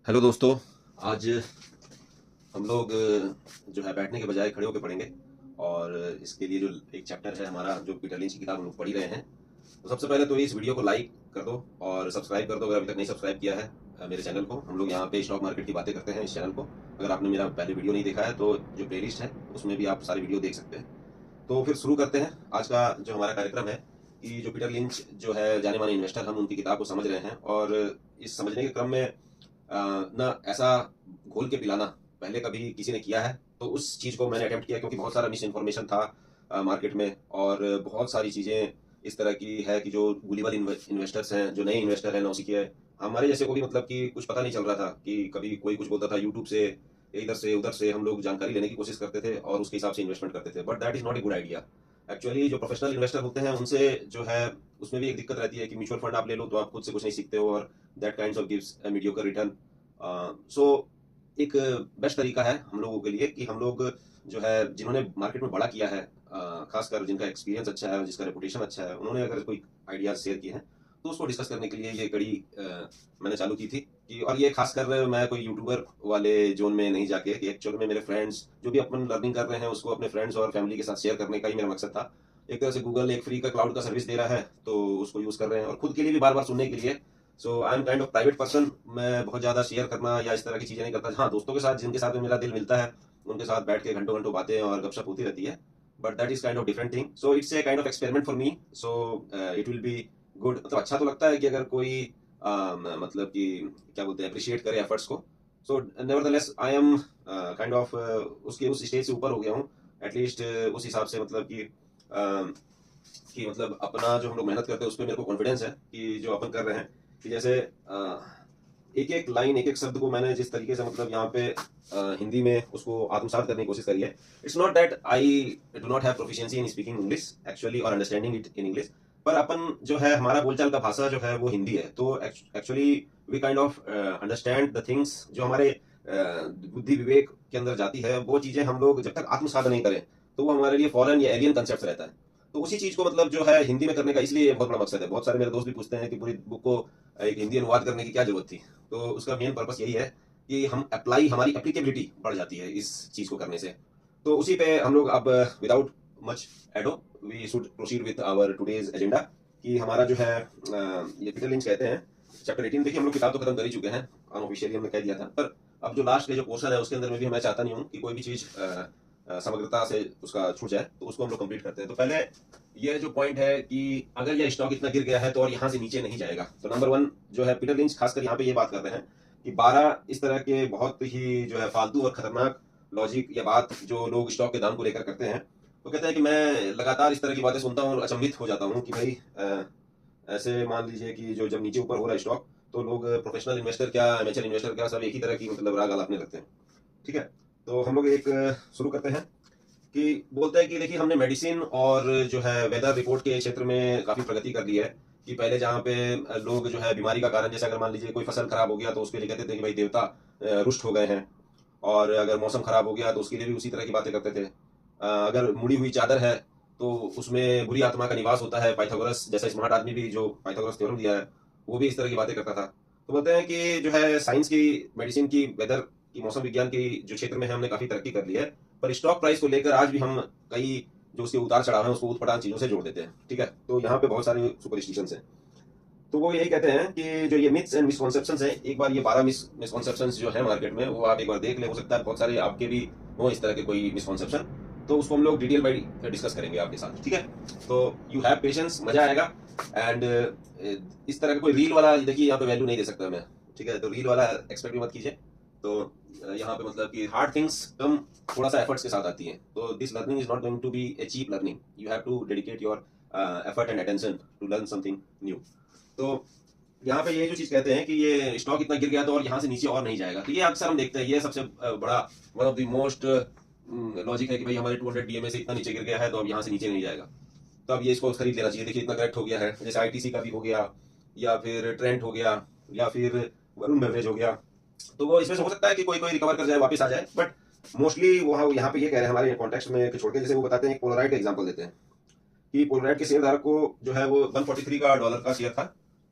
Hello दोस्तों। आज हम लोग जो है बैठने के बजाय खड़े होकर पढ़ेंगे। और इसके लिए जो एक चैप्टर है हमारा, जो पीटर लिंच की किताब हम लोग पढ़ ही रहे हैं। तो सबसे पहले तो इस वीडियो को लाइक कर दो और सब्सक्राइब कर दो अगर अभी तक नहीं सब्सक्राइब किया है मेरे चैनल को। हम लोग यहाँ पे स्टॉक मार्केट की बातें करते हैं इस चैनल को। अगर आपने मेरा पहले वीडियो नहीं देखा है तो जो प्लेलिस्ट है उसमें भी आप सारी वीडियो देख सकते हैं। तो फिर शुरू करते हैं आज का जो हमारा कार्यक्रम है कि जो पीटर लिंच जो है जाने माने इन्वेस्टर, हम उनकी किताब को समझ रहे हैं। और इस समझने के क्रम में ना ऐसा घोल के पिलाना पहले कभी किसी ने किया है, तो उस चीज़ को मैंने अटेम्प्ट किया क्योंकि बहुत सारा मिस इन्फॉर्मेशन था मार्केट में। और बहुत सारी चीज़ें इस तरह की है कि जो गूलीबल इन्वेस्टर्स हैं, जो नए इन्वेस्टर हैं, नौसिखिए हैं, हमारे जैसे को भी मतलब कि कुछ पता नहीं चल रहा था कि कभी कोई कुछ बोलता था यूट्यूब से, इधर से उधर से हम लोग जानकारी लेने की कोशिश करते थे और उसके हिसाब से इन्वेस्टमेंट करते थे। But that is not a good idea. Actually जो प्रोफेशनल इन्वेस्टर होते हैं उनसे जो है उसमें भी एक दिक्कत रहती है कि म्यूचुअल फंड आप ले लो तो आप खुद से कुछ नहीं सीखते हो और that kinds of gives a mediocre return. So एक बेस्ट तरीका है हम लोगों के लिए कि हम लोग जो है जिन्होंने मार्केट में बड़ा किया है, खासकर जिनका एक्सपीरियंस अच्छा है, जिसका रेपुटेशन अच्छा है, उन्होंने अगर कोई आइडियाज शेयर किए हैं तो उसको डिस्कस करने के लिए ये कड़ी मैंने चालू की थी कि, और ये खासकर मैं कोई यूट्यूबर वाले जोन में नहीं जाके, कि एक्चुअल में मेरे फ्रेंड्स जो भी अपन लर्निंग कर रहे हैं उसको अपने फ्रेंड्स और फैमिली के साथ शेयर करने का ही मेरा मकसद था। एक तरह से गूगल एक फ्री का क्लाउड का सर्विस दे रहा है तो उसको यूज़ कर रहे हैं, और खुद के लिए भी बार बार सुनने के लिए। So I am kind of private person. मैं बहुत ज़्यादा शेयर करना या इस तरह की चीज़ें नहीं करता। हाँ, दोस्तों के साथ जिनके साथ में मेरा दिल मिलता है उनके साथ बैठ के घंटों घंटों बातें और गपशप होती रहती है। But that is kind of different thing. So it's a kind of experiment for me. So it will be good. मतलब अच्छा तो लगता है कि अगर कोई मतलब कि क्या बोलते हैं, अप्रिशिएट करे एफर्ट्स को। So nevertheless I am kind of उसके उस स्टेज से ऊपर हो गया हूँ एटलीस्ट, उस हिसाब से मतलब कि मतलब अपना जो हम लोग मेहनत करते हैं उस पर मेरे को कॉन्फिडेंस है कि जो अपन कर रहे हैं, कि जैसे एक एक लाइन, एक एक शब्द को मैंने जिस तरीके से मतलब यहाँ पे हिंदी में उसको आत्मसात करने की कोशिश करी है। It's not that I do not have proficiency in speaking English actually और अंडरस्टैंडिंग इट इन इंग्लिश। पर अपन जो है हमारा बोलचाल का भाषा जो है वो हिंदी है, तो actually we kind of understand the things जो हमारे बुद्धि विवेक के अंदर जाती है। वो चीजें हम लोग जब तक आत्मसात नहीं करें तो वो हमारे लिए फॉरेन या एलियन कंसेप्ट रहता है। तो उसी चीज को मतलब जो है हिंदी में करने का इसलिए बहुत बड़ा मकसद है। बहुत सारे मेरे दोस्त भी पूछते हैं कि पूरी बुक को एक हिंदी अनुवाद करने की क्या जरूरत थी। तो उसका मेन पर्पस यही है कि हम अप्लाई, हमारी एप्लीकेबिलिटी बढ़ जाती है इस चीज को करने से। तो उसी पे हम लोग अब without much ado we should proceed with our today's agenda. कि हमारा जो है ये पीटर लिंच कहते हैं चैप्टर 18। देखिए हम लोग किताब तो खत्म कर ही चुके हैं, अनऑफिशियली हमने कह दिया था, पर अब जो लास्ट के जो पोर्शन है उसके अंदर में भी मैं चाहता नहीं हूँ कि कोई भी चीज समग्रता से उसका छूट जाए, तो उसको हम लोग कंप्लीट करते हैं। तो पहले ये जो पॉइंट है कि अगर यह स्टॉक इतना गिर गया है तो और यहाँ से नीचे नहीं जाएगा, तो नंबर वन जो है पीटर लिंच खासकर यहाँ पे ये बात कर रहे हैं कि 12 इस तरह के बहुत ही जो है फालतू और खतरनाक लॉजिक या बात जो लोग स्टॉक के दाम को लेकर करते हैं। तो कहते हैं कि मैं लगातार इस तरह की बातें सुनता हूँ और अचंभित हो जाता हूँ कि भाई ऐसे मान लीजिए कि जो जब नीचे ऊपर हो रहा है स्टॉक तो लोग प्रोफेशनल इन्वेस्टर क्या, एमेचर इन्वेस्टर क्या, सब एक ही तरह की मतलब राग आलापने लगते हैं। ठीक है, तो हम लोग एक शुरू करते हैं कि बोलते हैं कि देखिए हमने मेडिसिन और जो है वेदर रिपोर्ट के क्षेत्र में काफी प्रगति कर ली है। कि पहले जहाँ पे लोग जो है बीमारी का कारण, जैसे अगर मान लीजिए कोई फसल खराब हो गया तो उसके लिए कहते थे कि भाई देवता रुष्ट हो गए हैं। और अगर मौसम खराब हो गया तो उसके लिए भी उसी तरह की बातें करते थे। अगर मुड़ी हुई चादर है तो उसमें बुरी आत्मा का निवास होता है। पाइथागोरस जैसा स्मार्ट आदमी भी जो पाइथागोरस थ्योरम दिया है वो भी इस तरह की बातें करता था। तो बोलते हैं कि जो है साइंस की, मेडिसिन की, वेदर की, मौसम विज्ञान की जो क्षेत्र में है हमने काफी तरक्की कर ली है। पर स्टॉक प्राइस को लेकर आज भी हम कई जो उसके उतार चढ़ाव है उसको उठपटांग चीजों से जोड़ देते हैं। ठीक है, तो यहाँ पे बहुत सारे सुपरस्टिशंस हैं। तो वो यही कहते हैं कि जो ये मिथ्स एंड मिसकॉन्सेप्शंस हैं, एक बार ये 12 मिसकॉन्सेप्शंस जो है मार्केट में वो आप एक बार देख ले। हो सकता है बहुत सारे आपके भी हो इस तरह के कोई मिसकॉन्सेप्शन, तो उसको हम लोग डिटेल बाई डिस्कस करेंगे आपके साथ। ठीक है, तो यू हैव पेशेंस, मजा आएगा। एंड इस तरह का कोई रील वाला, देखिए यहाँ पे वैल्यू नहीं दे सकता मैं। ठीक है, तो रील वाला एक्सपेक्ट भी मत कीजिए। तो यहाँ पे मतलब कि हार्ड थिंग्स कम थोड़ा सा एफर्ट्स के साथ आती हैं। तो this learning is not going to be a cheap learning. You have to dedicate your effort and attention to learn something new. तो यहाँ पे ये जो चीज कहते हैं कि ये स्टॉक इतना गिर गया तो और यहाँ से नीचे और नहीं जाएगा, तो ये अक्सर हम देखते हैं। ये सबसे बड़ा one of the most logic है कि भाई हमारे 200 डीएमए से इतना नीचे गिर गया है तो अब यहाँ से नीचे नहीं जाएगा, तो अब ये इसको खरीद लेना चाहिए। देखिए इतना करेक्ट हो गया है, जैसे आईटीसी का भी हो गया, या फिर ट्रेंट हो गया, या फिर वरुण बेवरेज हो गया। तो वो इसमें से हो सकता है कि कोई कोई रिकवर कर जाए, वापस आ जाए, बट मोस्टली वो यहाँ पे ये कह रहे हैं हमारे कॉन्टेक्स्ट में छोड़ के, जैसे वो बताते हैं पोलराइड का एग्जाम्पल देते हैं कि पोलराइड के शेयर धारक को जो है वो 143 का डॉलर का शेयर था।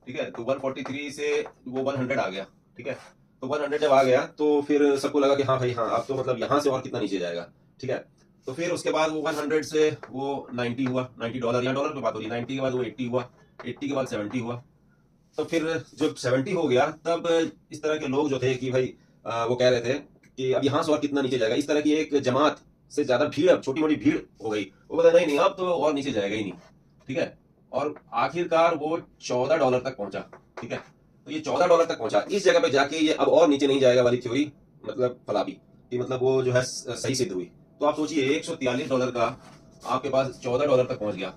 ठीक है, तो 143 से वो 100 आ गया। ठीक है, तो तो 100 जब आ गया तो फिर सबको लगा कि हाँ भाई हाँ, अब तो मतलब यहाँ से और कितना नीचे जाएगा, ठीक है। तो फिर उसके बाद वो 100 से वो 90 हुआ, $90, या डॉलर पे बात हो रही है, 90 के बाद वो 80 हुआ, 80 के बाद 70 हुआ। तो फिर जब 70 हो गया तब इस तरह के लोग जो थे कि भाई वो कह रहे थे कि अब यहाँ से और कितना नीचे जाएगा, इस तरह की एक जमात से ज्यादा भीड़, अब छोटी मोटी भीड़ हो गई, वो बोला नहीं नहीं अब तो और नीचे जाएगा ही नहीं, ठीक है। और आखिरकार वो $14 तक पहुंचा, ठीक है। तो ये $14 तक पहुंचा, इस जगह पे जाके ये अब और नीचे नहीं जाएगा वाली थ्योरी मतलब फलाबी कि मतलब वो जो है सही सिद्ध हुई। तो आप सोचिए $143 का आपके पास $14 तक पहुंच गया,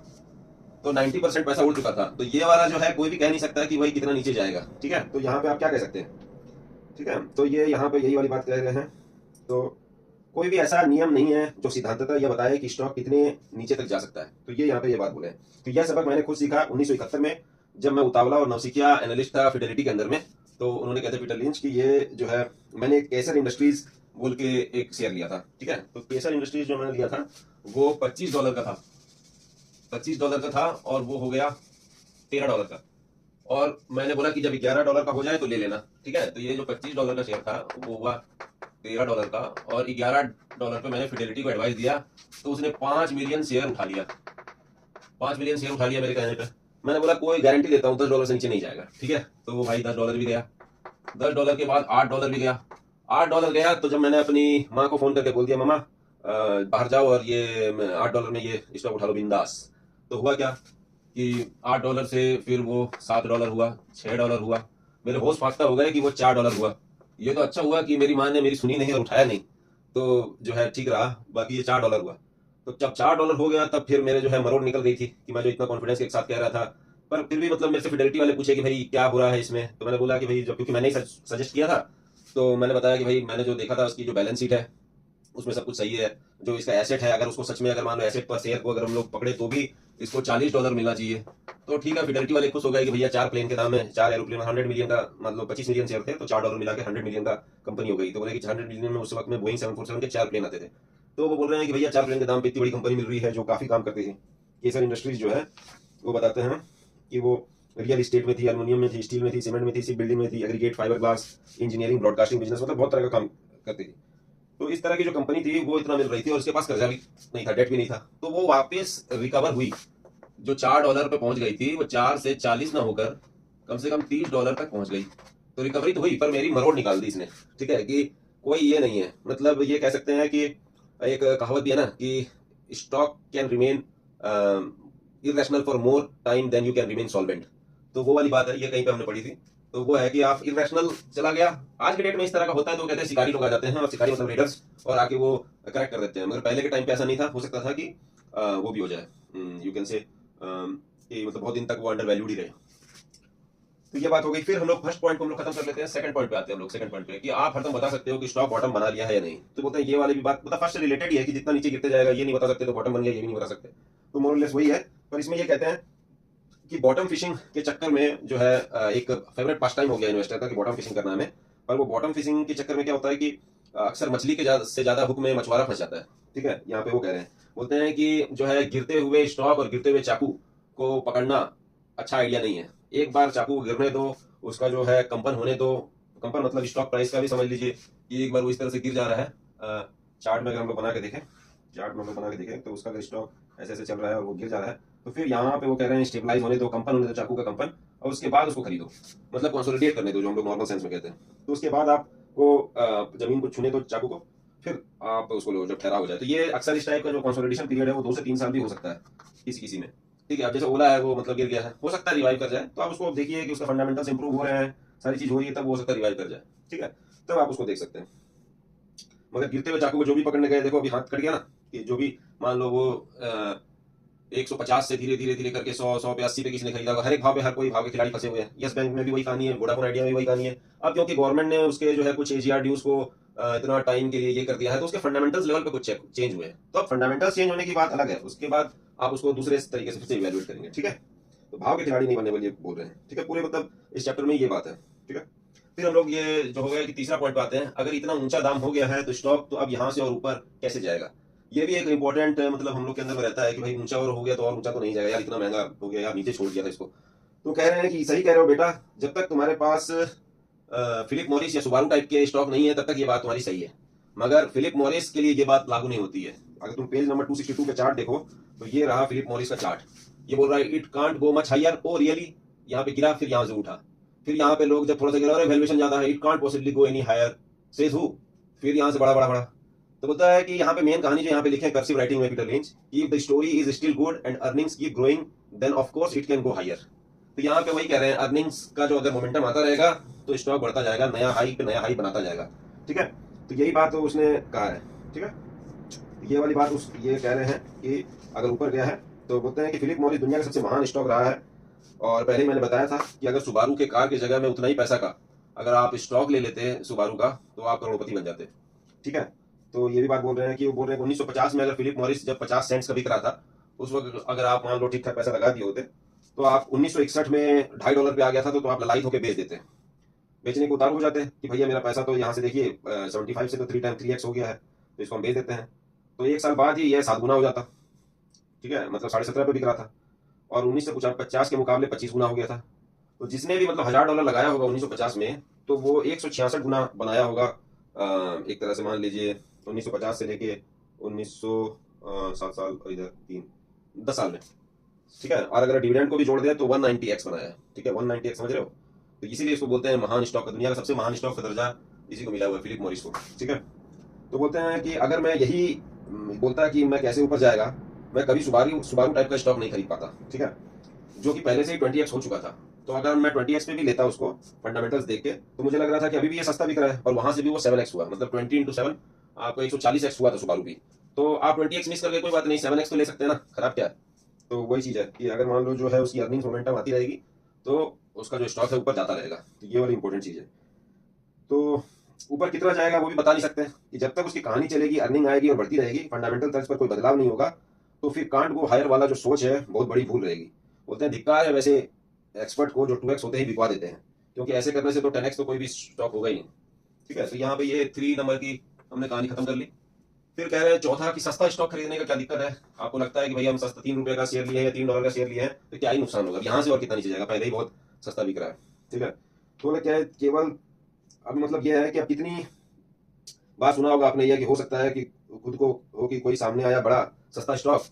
तो 90% पैसा उड़ चुका था। तो ये वाला जो है कोई भी कह नहीं सकता कि भाई कितना नीचे जाएगा, ठीक है। तो यहाँ पे आप क्या कह सकते हैं, ठीक है। तो ये यहाँ पे यही वाली बात कह रहे हैं। तो कोई भी ऐसा नियम नहीं है जो सिद्धांततः यह बताए कि स्टॉक कितने नीचे तक जा सकता है। तो ये यहाँ पे ये बात बोले। तो यह सबक मैंने खुद सीखा 1971 में, जब मैं उतावला और नौसिखिया एनालिस्ट था फिडेलिटी के अंदर में। तो उन्होंने कहते पीटर लिंच कि ये जो है, मैंने केसर इंडस्ट्रीज बोल के एक शेयर लिया था, ठीक है। तो केसर इंडस्ट्रीज जो मैंने लिया था वो $25 का था, $25 का था, और वो हो गया $13 का। और मैंने बोला कि जब $11 का हो जाए तो ले लेना, ठीक है। तो ये जो $25 का शेयर था वो हुआ $13 का, और $11 पे मैंने फिडेलिटी को एडवाइस दिया। तो उसने 5 मिलियन शेयर उठा लिया, 5 मिलियन शेयर उठा लिया मेरे कहने पे। मैंने बोला कोई गारंटी देता हूँ $10 से नीचे नहीं जाएगा, ठीक है। तो वो भाई $10 भी गया, $10 के बाद $8 भी गया, $8 गया। तो जब मैंने अपनी माँ को फोन करके बोल दिया मामा बाहर जाओ और ये $8 में ये स्टॉक उठा लो बिंदास, तो हुआ क्या कि $8 से फिर वो $7 हुआ, $6 हुआ। मेरे होश फाख्ता हो गए कि वो $4 हुआ। ये तो अच्छा हुआ कि मेरी माँ ने मेरी सुनी नहीं और उठाया नहीं, तो जो है ठीक रहा। बाकी ये $4 हुआ। तो जब $4 हो गया तब फिर मेरे जो है मरोड़ निकल गई थी कि मैं जो इतना कॉन्फिडेंस के साथ कह रहा था। पर फिर भी मतलब मेरे से फिडेलिटी वाले पूछे कि भाई क्या हो रहा है इसमें। तो मैंने बोला कि भाई जब, क्योंकि मैंने ही सजेस्ट किया था, तो मैंने बताया कि भाई मैंने जो देखा था उसकी जो बैलेंस शीट है उसमें सब कुछ सही है। जो इसका एसेट है, अगर उसको सच में, अगर मान लो एसेट पर शेयर को अगर हम लोग पकड़े तो भी इसको $40 मिलना चाहिए। तो ठीक है, फिडेलिटी वाले खुश हो गए कि भैया 4 प्लेन के दाम में 4 एरोप्लेन, 100 मिलियन का, मतलब 25 मिलियन शेयर थे तो $4 मिला के 100 मिलियन का कंपनी हो गई। तो बोले कि 100 मिलियन में उस वक्त में बोइंग 747 के 4 प्लेन आते थे। तो वो बोल रहे हैं कि भैया 4 प्लेन के दाम पे इतनी बड़ी कंपनी मिल रही है जो काफी काम करती थी। केसर इंडस्ट्रीज जो है वो बताते हैं कि वो रियल एस्टेट में थी, एल्यूमिनियम में थी, स्टील में थी, सीमेंट में थी, शिप बिल्डिंग में थी, aggregate, fibre glass, engineering, broadcasting business, मतलब बहुत तरह का काम करती थी। तो इस तरह की जो कंपनी थी वो इतना मिल रही थी और उसके पास कर्जा भी नहीं था, डेट भी नहीं था। तो वो वापस रिकवर हुई, जो $4 पे पहुंच गई थी वो 4 से 40 ना होकर कम से कम $30 तक पहुंच गई। तो रिकवरी तो हुई पर मेरी मरोड़ निकाल दी इसने, ठीक है। कि कोई ये नहीं है, मतलब ये कह सकते हैं कि एक कहावत भी है ना कि stock can remain irrational for more time than you can remain solvent. तो वो वाली बात है, ये कहीं पे हमने पढ़ी थी। तो वो है कि आप इरेशनल चला गया, आज के डेट में इस तरह का होता है तो कहते हैं शिकारी लोग आ जाते हैं, और शिकारी मतलब रेडर्स, और आके वो करेक्ट कर देते हैं। मगर पहले के टाइम पे ऐसा नहीं था, हो सकता था कि वो भी हो जाए, यू कैन से कि मतलब बहुत दिन तक वो अंडर वैल्यूड ही रहे। तो ये बात हो गई। फिर हम लोग फर्स्ट पॉइंट को हम लोग खत्म कर लेते हैं, सेकंड पॉइंट पे आते हैं हम लोग। सेकंड पॉइंट पे कि आप हरदम बता सकते हो कि स्टॉक बॉटम बना लिया है या नहीं। तो बोलते हैं ये वाली भी बात मतलब फर्स्ट से रिलेटेड ही है कि जितना नीचे गिरते जाएगा ये नहीं बता सकते, तो बॉटम बन गया ये भी नहीं बता सकते। तो मोर और लेस वही है। पर इसमें ये कहते हैं कि बॉटम फिशिंग के चक्कर में जो है एक फेवरेट पास टाइम हो गया इन्वेस्टर का कि बॉटम फिशिंग करना हमें। पर वो बॉटम फिशिंग के चक्कर में क्या होता है कि अक्सर मछली के से ज्यादा हुक में मछुआरा फंस जाता है, ठीक है। यहाँ पे वो कह रहे हैं, बोलते हैं कि जो है गिरते हुए स्टॉक और गिरते हुए चाकू को पकड़ना अच्छा आइडिया नहीं है। एक बार चाकू गिरने दो, उसका जो है कंपन होने दो। कंपन मतलब स्टॉक प्राइस का भी समझ लीजिए कि एक बार वो इस तरह से गिर जा रहा है। चार्ट में अगर हम लोग बना के देखें, चार्ट में हम लोग बना के देखें तो उसका स्टॉक ऐसे ऐसे चल रहा है और वो गिर जा रहा है। तो फिर यहाँ पे वो कह रहे हैं स्टेबलाइज होने दो, कंपन होने दो चाकू का कंपन, और उसके बाद उसको खरीदो, मतलब कंसोलिडेट करने दो, जो हम लोग नॉर्मल सेंस में कहते हैं। तो उसके बाद आपको जमीन को छूने दो चाकू को, फिर आप उसको लो जब ठहरा हो जाए। तो ये अक्सर इस टाइप का जो कंसोलिडेशन पीरियड है वो 2 से 3 साल भी हो सकता है किसी किसी में, ठीक है। अब जैसे ओला है वो मतलब गिर गया है, हो सकता है रिवाइव कर जाए, तो आप उसको देखिए कि उसका फंडामेंटल्स इंप्रूव हो रहे हैं, सारी चीज हो रही है, तब हो सकता है रिवाइव कर जाए, ठीक है। तब आप उसको देख सकते हैं। मगर गिरते हुए चाकू को जो भी पकड़ने गए, देखो अभी हाथ कट गया ना, कि जो भी मान लो वो 150 से धीरे धीरे धीरे करके 100 पे 80 पे किसी ने खरीदा होगा, हर एक भाव पे हर कोई भाव के खिलाड़ी फंसे हुए हैं। यस बैंक में भी वही कहानी है, वोडाफोन आइडिया में भी वही कहानी है। अब क्योंकि गवर्नमेंट ने उसके जो है कुछ एजीआर ड्यूज को इतना टाइम के लिए ये कर दिया है, तो उसके फंडामेंटल्स लेवल पे कुछ चेंज हुए हैं। तो अब फंडामेंटल्स चेंज होने की बात अलग है, उसके बाद आप उसको दूसरे तरीके से फिर से इवेल्युएट करेंगे, ठीक है। तो भाव के खिलाड़ी नहीं बनने वाले बोल रहे हैं, ठीक है। पूरे मतलब इस चैप्टर में ये बात है, ठीक है। फिर हम लोग ये जो हो गया कि तीसरा पॉइंट पे आते हैं, अगर इतना ऊंचा दाम हो गया है तो स्टॉक तो अब यहाँ से और ऊपर कैसे जाएगा। ये भी एक इंपॉर्टेंट मतलब हम लोग के अंदर में रहता है कि भाई ऊंचा और हो गया तो और ऊंचा तो नहीं जाएगा यार, इतना महंगा हो गया यार, नीचे छोड़ दिया था इसको। तो कह रहे हैं कि सही कह रहे हो बेटा, जब तक तुम्हारे पास फिलिप मॉरिस या सुबारू टाइप के स्टॉक नहीं है तब तक ये बात तुम्हारी सही है, मगर फिलिप मॉरिस के लिए ये बात लागू नहीं होती है। अगर तुम पेज नंबर 262 पे चार्ट देखो तो ये रहा फिलिप मॉरिस का चार्ट। ये बोल रहा है it can't go much higher, oh really, यहाँ पे गिरा फिर यहाँ से उठा, फिर यहाँ पे लोग जब थोड़ा सा गिरा और वैल्यूएशन ज्यादा है, it can't possibly go any higher says who, फिर यहाँ से बड़ा बड़ा बड़ा। तो बोलता है कि यहाँ पे मेन कहानी जो यहाँ पे लिखे है कर्सिव राइटिंग में Peter Lynch, if the story is still good and earnings keep growing then of course it can go higher. तो यहाँ पे वही कह रहे हैं, अर्निंग्स का जो अगर मोमेंटम आता रहेगा तो स्टॉक बढ़ता जाएगा, नया हाई पे नया हाई बनाता जाएगा। ठीक है, तो यही बात तो उसने कहा है। ठीक है, ये वाली बात ये कह रहे हैं कि अगर ऊपर गया है तो बोलते हैं कि फिलिप मॉरिस दुनिया का सबसे महान स्टॉक रहा है। और पहले ही मैंने बताया था कि अगर सुबारू के कार की जगह में उतना ही पैसा का अगर आप स्टॉक ले लेते हैं सुबारू का तो आप करोड़पति बन जाते। ठीक है, तो ये भी बात बोल रहे हैं कि वो बोल रहे हैं 1950 में अगर फिलिप मॉरिस जब 50 सेंट्स का बिक रहा था उस वक्त अगर आप मान लो ठीक ठाक पैसा लगा दिए होते तो आप 1961 में $2.5 पे आ गया था तो आप ललायत होकर बेच देते, बेचने को उतार हो जाते कि भैया मेरा पैसा तो यहाँ से देखिए 75 से तो 3x हो गया है तो इसको हम बेच देते हैं। तो 1 साल बाद ही यह 7 गुना हो जाता। ठीक है, मतलब 17.5 पे बिक रहा था और 1950 के मुकाबले 25 गुना हो गया था। तो जिसने भी मतलब $1000 लगाया होगा 1950 में तो वो 166 गुना बनाया होगा। एक तरह से मान लीजिए 1950 से लेके 1907 साल और इधर 10 साल में। ठीक है, और अगर डिविडेंड को भी जोड़ दे तो 190x बनाया। ठीक है, 190x समझ रहे हो, तो इसीलिए इसको बोलते हैं महान स्टॉक का, दुनिया का सबसे महान स्टॉक का दर्जा इसी को मिला हुआ है फिलिप मॉरिस को। ठीक है, तो बोलते हैं कि अगर मैं यही बोलता है कि मैं कैसे ऊपर जाएगा, मैं कभी सुबारू टाइप का स्टॉक नहीं खरीद पाता। ठीक है, जो कि पहले से ही 20x हो चुका था। तो अगर मैं 20x पे भी लेता उसको फंडामेंटल्स देख के तो मुझे लग रहा था कि अभी भी ये सस्ता बिक रहा है और वहां से भी वो 7x हुआ, मतलब 20 into 7 आपको 140x हुआ था सुबारू भी। तो आप 20x मिस करके कोई बात नहीं, 7x तो ले सकते हैं ना, खराब क्या है। तो वही चीज है कि अगर मान लो जो है उसकी अर्निंग्स मोमेंटम आती रहेगी तो उसका जो स्टॉक है ऊपर जाता रहेगा। तो ये वाली इंपॉर्टेंट चीज है। तो ऊपर कितना जाएगा वो भी बता नहीं सकते कि जब तक उसकी कहानी चलेगी, अर्निंग आएगी और बढ़ती रहेगी, फंडामेंटल तर्ज पर कोई बदलाव नहीं होगा तो फिर कांट गो हायर वाला जो सोच है बहुत बड़ी भूल रहेगी। बोलते हैं धिक्कार है वैसे एक्सपर्ट को जो 2x होते ही बिकवा देते हैं, क्योंकि ऐसे करने से तो 10x तो कोई भी स्टॉक होगा ही नहीं। ठीक है, तो यहाँ पे ये 3 नंबर की हमने कहानी खत्म कर ली। फिर कह रहे हैं चौथा कि सस्ता स्टॉक खरीदने का क्या दिक्कत है। आपको लगता है कि भैया हम सस्ता ₹3 का शेयर लिए हैं या $3 का शेयर लिए हैं तो क्या ही नुकसान होगा, यहाँ से और कितना नीचे जाएगा, पहले ही बहुत सस्ता बिक रहा है। ठीक है, तो क्या है, केवल अब मतलब यह है कि अब कितनी बात सुना होगा आपने यह कि हो सकता है कि खुद को हो कि कोई सामने आया बड़ा सस्ता स्टॉक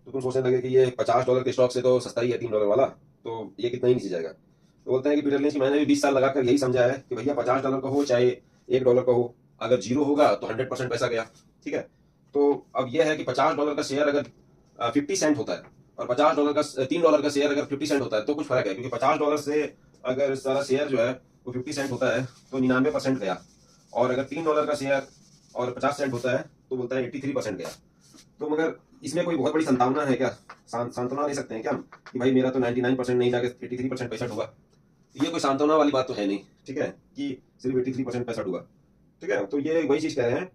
तो तुम सोचने लगे कि ये $50 के स्टॉक से तो सस्ता ही है $3 वाला, तो ये कितना ही नीचे जाएगा। तो बोलते हैं कि पीटर लिंच की मैंने भी 20 साल लगाकर यही समझा है कि भैया $50 का हो चाहे $1 का हो, अगर जीरो होगा तो 100% पैसा गया। ठीक है, तो अब यह है कि $50 का शेयर अगर 50 सेंट होता है और $50 का $3 का शेयर अगर 50 सेंट होता है तो कुछ फर्क है, क्योंकि $50 से अगर सारा शेयर जो है वो 50 सेंट होता है तो 99% गया, और अगर $3 का शेयर और 50 सेंट होता है तो बोलता है 83% गया। तो मगर इसमें कोई बहुत बड़ी संभावना है क्या, सांत्वना ले सकते हैं क्या हम कि भाई मेरा तो 99% नहीं जाके 83% पैसा डूबा। ये कोई सांत्वना वाली बात तो है नहीं। ठीक है, कि सिर्फ 83% पैसा डूबा। ठीक है, तो ये वही चीज कह रहे हैं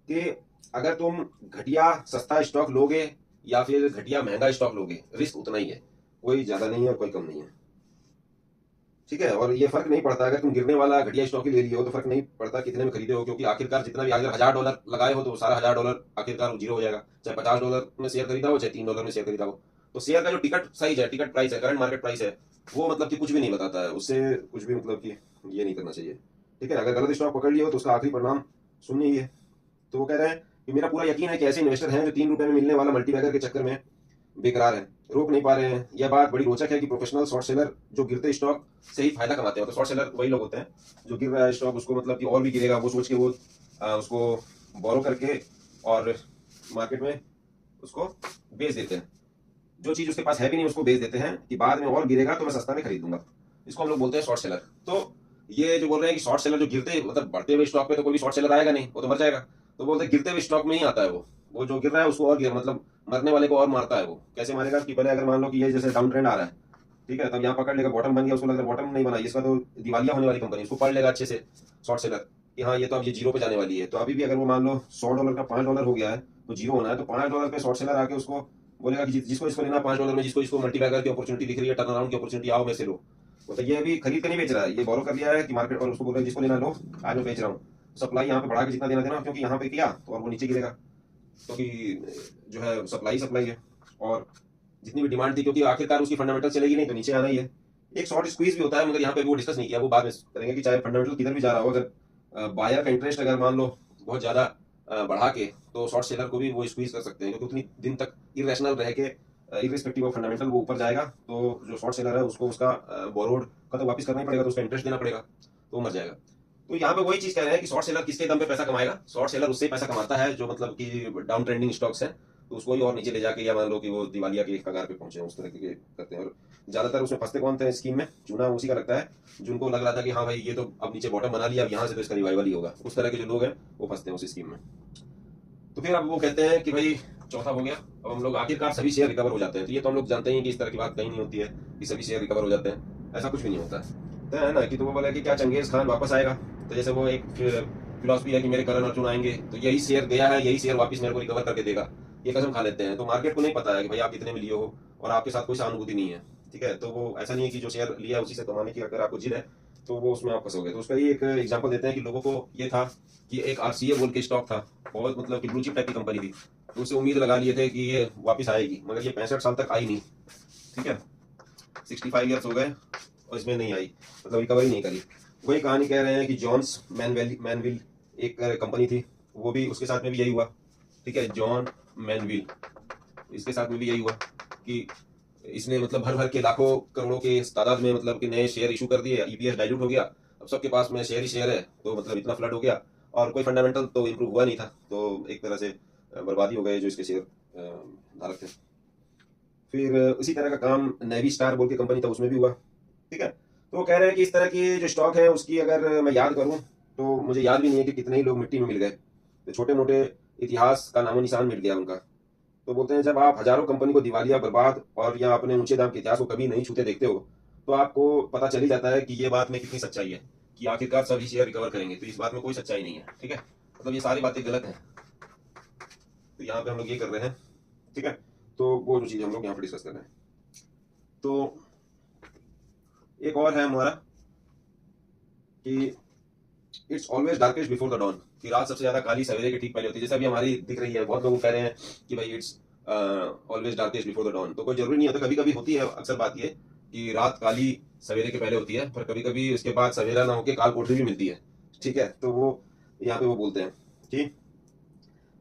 कि अगर तुम घटिया सस्ता स्टॉक लोगे या फिर घटिया महंगा स्टॉक लोगे, रिस्क उतना ही है, कोई ज्यादा नहीं है और कोई कम नहीं है। ठीक है, और ये फर्क नहीं पड़ता अगर तुम गिरने वाला घटिया स्टॉक ही ले लिए हो तो फर्क नहीं पड़ता कितने में खरीदे हो, क्योंकि आखिरकार जितना भी अगर $1000 लगाए हो तो सारा $1000 आखिरकार जीरो हो जाएगा, चाहे $50 में शेयर खरीदा हो चाहे $3 में शेयर खरीदा हो। तो शेयर का जो टिकट साइज है, टिकट प्राइस है, करंट मार्केट प्राइस है, वो मतलब कि कुछ भी नहीं बताता है, उससे कुछ भी मतलब कि ये नहीं करना चाहिए। ठीक है, अगर गलत स्टॉक पकड़ लिया हो तो उसका आखिरी परिणाम सुननी ही है। तो वो कह रहे हैं कि मेरा पूरा यकीन है कि ऐसे इन्वेस्टर हैं जो ₹3 में मिलने वाला मल्टीबैगर के चक्कर में बेकरार है, रोक नहीं पा रहे हैं। यह बात बड़ी रोचक है कि प्रोफेशनल शॉर्ट सेलर जो गिरते स्टॉक से ही फायदा कमाते हैं, तो शॉर्ट सेलर वही लोग होते हैं जो गिर रहा है स्टॉक उसको मतलब कि और भी गिरेगा वो सोच के वो उसको बोरो करके और मार्केट में उसको बेच देते हैं, जो चीज उसके पास है भी नहीं उसको बेच देते हैं कि बाद में और गिरेगा तो मैं सस्ता में खरीद दूंगा। इसको हम लोग बोलते हैं शॉर्ट सेलर। तो ये जो बोल रहे हैं कि शॉर्ट सेलर जो गिरते मतलब बढ़ते हुए स्टॉक पे तो कोई भी शॉर्ट सेलर आएगा नहीं, वो तो मर जाएगा। तो बोलते हैं गिरते हुए स्टॉक में ही आता है वो जो गिर रहा है उसको और गिर मतलब मरने वाले को और मारता है। वो कैसे मारेगा कि पहले अगर मान लो कि ये जैसे डाउन ट्रेंड आ रहा है, ठीक है, तब यहाँ पकड़ लेगा, बॉटम बन गया, उसको लग रहा है बॉटम नहीं बना, इसका तो दिवालिया होने वाली कंपनी, उसको पढ़ लेगा अच्छे से शॉर्ट सेलर कि हाँ ये तो अब ये जीरो पे जाने वाली है। तो अभी भी अगर वो मान लो $100 का $5 हो गया है तो जीरो होना है, तो $5 पे शॉर्ट सेलर आके उसको बोलेगा कि जिसको इसको लेना $5 में, जिसको इसको मल्टीबैगर की अपॉर्चुनिटी दिख रही है, टर्न अराउंड की अपॉर्चुनिटी, आओ में से लो। तो ये अभी खरीद के नहीं बेच रहा है, ये बोरो कर लिया है कि मार्केट, और उसको बोल रहा है जिसको लेना लो, आज मैं बेच रहा हूँ। सप्लाई यहाँ पे बढ़ा के जितना देना देना, क्योंकि यहाँ पे किया तो और वो नीचे गिरेगा, क्योंकि जो है सप्लाई है और जितनी भी डिमांड थी, क्योंकि आखिरकार उसकी फंडामेंटल चलेगी नहीं तो नीचे आना ही है, एक शॉर्ट स्क्वीज भी होता है, मगर यहाँ पे वो डिस्कस नहीं किया, वो बाद में करेंगे कि चाहे फंडामेंटल किधर भी जा रहा हो, अगर बायर का इंटरेस्ट अगर मान लो बहुत ज्यादा बढ़ा के, तो शॉर्ट सेलर को भी वो स्क्वीज कर सकते हैं, क्योंकि उतनी दिन तक इरेशनल रह के इरिस्पेक्टिव ऑफ फंडामेंटल वो ऊपर जाएगा, तो जो शॉर्ट सेलर है उसको उसका बोरोड का तो वापस करना ही पड़ेगा, तो उसका इंटरेस्ट देना पड़ेगा, तो मर जाएगा। तो यहाँ पे वही चीज कह रहे हैं कि शॉर्ट सेलर किसके दम पे पैसा कमाएगा? शॉर्ट सेलर उससे पैसा कमाता है जो मतलब कि डाउन ट्रेंडिंग स्टॉक्स है, तो उसको ही और नीचे ले जाके, या मान लो कि वो दिवालिया के कगार पे पहुंचे, उस तरह के करते हैं। और ज्यादातर उसमें फंसते कौन थे स्कीम में? चूना उसी का लगता है जिनको लग रहा था कि हाँ भाई ये तो अब नीचे बॉटम बना लिया, अब यहाँ से तो इसका रिवाइवल ही होगा, उस तरह के जो लोग हैं वो फंसते हैं उस स्कीम में। तो फिर अब वो कहते हैं कि भाई चौथा हो गया, अब हम लोग आखिरकार सभी शेयर रिकवर हो जाते हैं। तो ये तो हम लोग जानते ही कि इस तरह की बात कहीं नहीं होती है कि सभी शेयर रिकवर हो जाते हैं, ऐसा कुछ भी नहीं होता है ना। कि तो वो बोला कि क्या चंगेज खान वापस आएगा? तो जैसे वो एक फिलॉसफी है कि मेरे करण अर्जुन आएंगे तो यही शेयर गया है, यही शेयर वापस मेरे को रिकवर करके देगा, ये कसम खा लेते हैं। तो मार्केट को नहीं पता है कि भाई आप कितने में लिए हो और आपके साथ कोई सहानुभूति नहीं है, ठीक है। तो वो ऐसा नहीं है कि जो शेयर लिया उसी से कमाने की अगर आपको जिद है तो वो उसमें आप फंसोगे। तो उसका ये एक एग्जांपल देते हैं कि लोगों को ये था कि एक आरसीए बोल के स्टॉक था, बहुत मतलब कि ब्लू चिप टाइप की कंपनी थी, तो उससे उम्मीद लगा लिए थे कि ये वापस आएगी, मगर ये 65 साल तक आई नहीं, ठीक है। 65 ईयर्स हो गए और इसमें नहीं आई, मतलब रिकवरी नहीं करी। वही कहानी कह रहे हैं कि जॉन्स मैनविल एक कंपनी थी, वो भी उसके साथ में भी यही हुआ, ठीक है। जॉन मैनविल, इसके साथ में भी यही हुआ कि इसने मतलब भर भर के लाखों करोड़ों के तादाद में मतलब कि नए शेयर इशू कर दिए, ईपीएस डाइल्यूट हो गया, अब सबके पास में शेयर ही शेयर है, तो मतलब इतना फ्लड हो गया और कोई फंडामेंटल तो इम्प्रूव हुआ नहीं था, तो एक तरह से बर्बादी हो गए जो इसके शेयर धारक थे। फिर उसी तरह का काम नेवी स्टार बोल के कंपनी था, उसमें भी हुआ, ठीक है। तो वो कह रहे हैं कि इस तरह की जो स्टॉक है उसकी अगर मैं याद करूं तो मुझे याद भी नहीं है कि कितने ही लोग मिट्टी में मिल गए, तो छोटे मोटे इतिहास का नामो निशान मिट गया उनका। तो बोलते हैं जब आप हजारों कंपनी को दिवालिया, बर्बाद और या अपने ऊंचे दाम के इतिहास को कभी नहीं छूते देखते हो, तो आपको पता चल ही जाता है कि ये बात में कितनी सच्चाई है कि आखिरकार सभी शेयर रिकवर करेंगे। तो इस बात में कोई सच्चाई नहीं है, ठीक है, मतलब ये सारी बातें गलत हैं। तो यहाँ पे हम लोग ये कर रहे हैं, ठीक है। तो वो जो चीज हम लोग यहाँ पे डिस्कस कर रहे हैं, तो एक और है हमारा कि it's always darkest before the dawn, कि रात सबसे ज्यादा काली सवेरे के ठीक पहले होती है। जैसे अभी हमारी दिख रही है, बहुत लोग कह रहे हैं कि भाई it's always darkest before the dawn, तो कोई जरूरी नहीं होता, कभी कभी होती है। अक्सर बात ये कि रात काली सवेरे के पहले होती है, पर कभी कभी उसके बाद सवेरा ना होकर काल कोठरी भी मिलती है, ठीक है। तो वो यहाँ पे वो बोलते हैं कि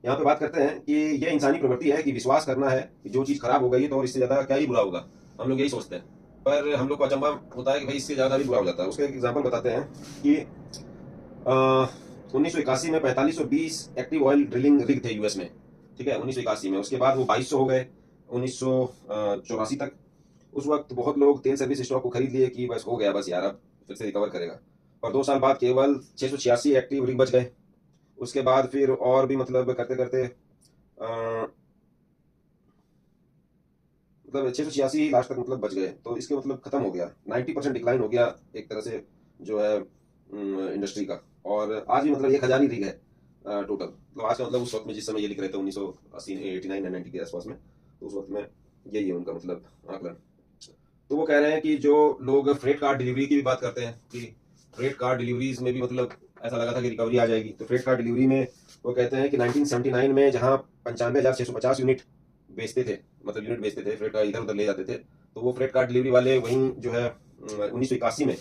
यहाँ पे बात करते हैं कि यह इंसानी प्रवृत्ति है कि विश्वास करना है कि जो चीज खराब हो गई तो और इससे ज्यादा क्या ही बुरा होगा, हम लोग यही सोचते हैं। पर हम लोग को अचंभा होता है कि भाई इससे ज्यादा भी बुरा हो जाता है। उसका एक एग्जाम्पल बताते हैं कि 1981 में 4520 एक्टिव ऑयल ड्रिलिंग रिग थे यूएस में, ठीक है, 1981 में। उसके बाद वो 2200 हो गए 1984 तक। उस वक्त बहुत लोग तेल सर्विस स्टॉक को खरीद लिए कि बस हो गया, बस यार अब फिर से रिकवर करेगा। और 2 साल बाद केवल 686 एक्टिव रिग बच गए। उसके बाद फिर और भी मतलब करते करते मतलब 686 लास्ट तक मतलब बच गए, तो इसके मतलब खत्म हो गया, 90% डिक्लाइन हो गया एक तरह से जो है इंडस्ट्री का। और आज भी मतलब 1000 ही रिग है टोटल, मतलब आज का मतलब उस वक्त में जिस समय ये लिख रहे थे 1980 89 90 के आसपास में, तो उस वक्त में यही है उनका मतलब आकलन। तो वो कह रहे हैं कि जो लोग फ्रेट कार्ड डिलीवरी की भी बात करते हैं कि फ्रेट कार्ड डिलीवरीज में भी मतलब ऐसा लगा था कि रिकवरी आ जाएगी, तो फ्रेट कार्ड डिलीवरी में वो कहते हैं कि 1979 में जहां 95,650 यूनिट बेचते थे, मतलब यूनिट बेचते थे, फ्रेट कार्ड इधर उधर ले जाते थे, तो वो फ्रेट कार्ड डिलीवरी वाले वहीं जो है 1981 में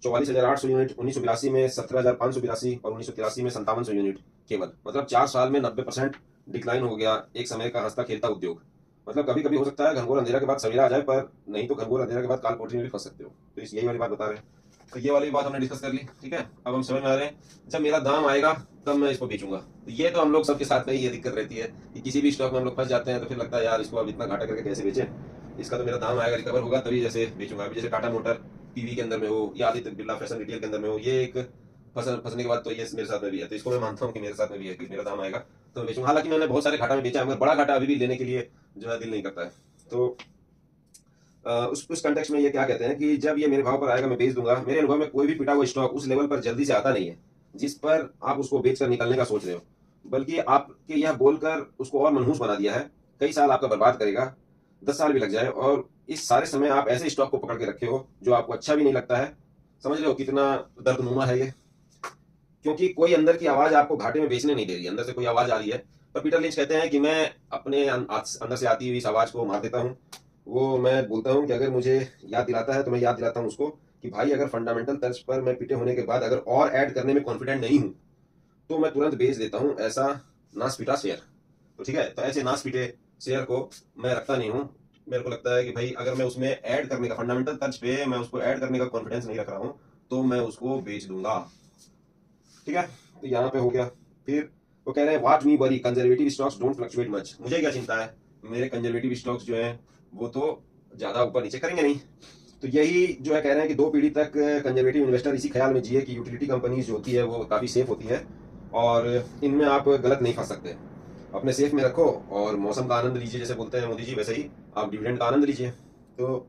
44,800 यूनिट, 1982 में 17,582 और 1983 में 5700 यूनिट केवल, मतलब 4 साल में 90% डिक्लाइन हो गया एक समय का हंसता खेलता उद्योग। मतलब कभी कभी हो सकता है घनघोर अंधेरा के बाद सवेरा आ जाए, पर नहीं तो घनघोर अंधेरा के बाद काल कोठरी में भी फंस सकते हो। तो इस यही वाली बात बता रहे हैं। तो ये वाली बात हमने डिस्कस कर ली, ठीक है। अब हम समझ में आ रहे हैं जब मेरा दाम आएगा तब मैं इसको बेचूंगा। तो ये तो हम लोग सबके साथ में ये दिक्कत रहती है कि किसी भी स्टॉक में हम लोग फंस जाते हैं तो फिर लगता है यार इसको अब इतना घाटा करके कैसे बेचें, इसका तो मेरा दाम आएगा, रिकवर होगा तभी जैसे बेचूंगा। अभी जैसे टाटा मोटर पीवी के अंदर में हो या आदित्य बिरला फैशन रिटेल के अंदर में हो, ये एक फंसने के बाद तो ये मेरे साथ में भी है, तो इसको मैं मानता हूँ कि मेरे साथ में भी है कि मेरा दाम आएगा तो मैं बेचूंगा। हालांकि मैंने बहुत सारे घाटा में बेचा है, मगर बड़ा घाटा अभी भी लेने के लिए जो है दिल नहीं करता है। तो उस कंटेक्स्ट में ये क्या कहते हैं कि जब ये मेरे भाव पर आएगा मैं बेच दूंगा। मेरे अनुभव में कोई भी पिटा हुआ स्टॉक उस लेवल पर जल्दी से आता नहीं है जिस पर आप उसको बेचकर निकलने का सोच रहे हो, बल्कि आपके यह बोलकर उसको और मनहूस बना दिया है। कई साल आपका बर्बाद करेगा, 10 साल भी लग जाए, और इस सारे समय आप ऐसे स्टॉक को पकड़ के रखे हो जो आपको अच्छा भी नहीं लगता है। समझ रहे हो कितना दर्दनुमा है ये, क्योंकि कोई अंदर की आवाज आपको घाटे में बेचने नहीं दे रही, अंदर से कोई आवाज आ रही है। पर पीटर लिंच कहते हैं कि मैं अपने अंदर से आती हुई इस आवाज को मार देता हूँ वो मैं बोलता हूँ कि अगर मुझे याद दिलाता है तो मैं याद दिलाता हूँ उसको कि भाई अगर फंडामेंटल तर्ज पर मैं पिटे होने के बाद अगर और ऐड करने में कॉन्फिडेंट नहीं हूँ तो मैं तुरंत बेच देता हूँ ऐसा नास पिटा शेयर। तो ठीक है, तो ऐसे नास पिटे शेयर को मैं रखता नहीं हूँ। मेरे को लगता है कि भाई अगर मैं उसमें ऐड करने का फंडामेंटल तर्ज पे मैं उसको ऐड करने का कॉन्फिडेंस नहीं रख रहा हूँ तो मैं उसको बेच दूंगा। ठीक है, तो यहाँ पे हो गया। फिर वो कह रहे हैं what me worry conservative stocks don't fluctuate much. मुझे क्या चिंता है, मेरे कंजर्वेटिव स्टॉक्स जो हैं वो तो ज्यादा ऊपर नीचे करेंगे नहीं। तो यही जो है कह रहे हैं कि 2 पीढ़ी तक कंजर्वेटिव इन्वेस्टर इसी ख्याल में जिए कि यूटिलिटी कंपनीज जो होती है वो काफ़ी सेफ होती है और इनमें आप गलत नहीं फंस सकते। अपने सेफ में रखो और मौसम का आनंद लीजिए, जैसे बोलते हैं मोदी जी, वैसे ही आप डिविडेंड का आनंद लीजिए। तो